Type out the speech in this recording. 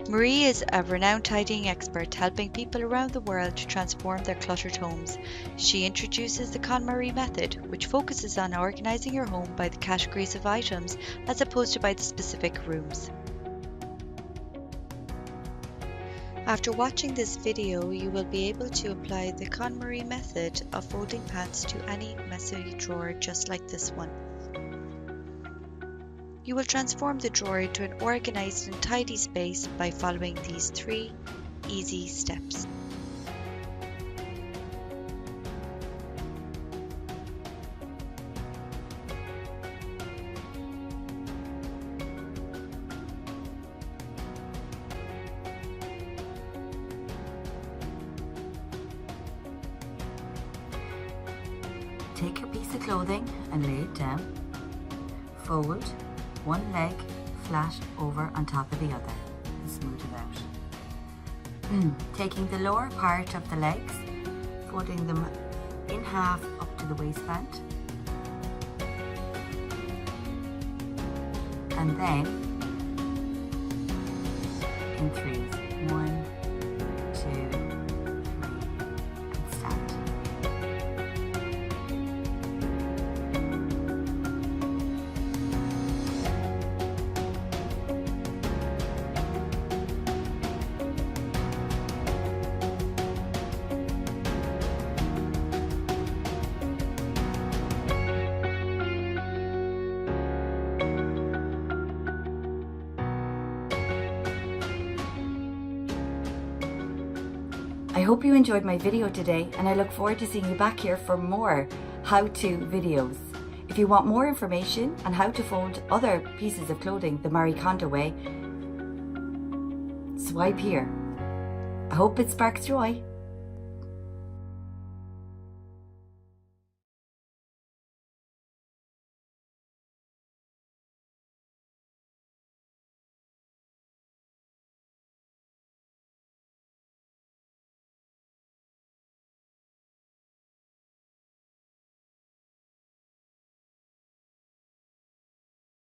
Marie is a renowned tidying expert, helping people around the world to transform their cluttered homes. She introduces the KonMarie Method, which focuses on organising your home by the categories of items as opposed to by the specific rooms. After watching this video, you will be able to apply the KonMarie Method of folding pants to any messy drawer just like this one. You will transform the drawer into an organised and tidy space by following these 3 easy steps. Take your piece of clothing and lay it down. Fold one leg flat over on top of the other and smooth it out. Taking the lower part of the legs, folding them in half up to the waistband, and then in 3s. 1, 2, 3, and stand. I hope you enjoyed my video today, and I look forward to seeing you back here for more how-to videos. If you want more information on how to fold other pieces of clothing the Marie Kondo way, swipe here. I hope it sparks joy.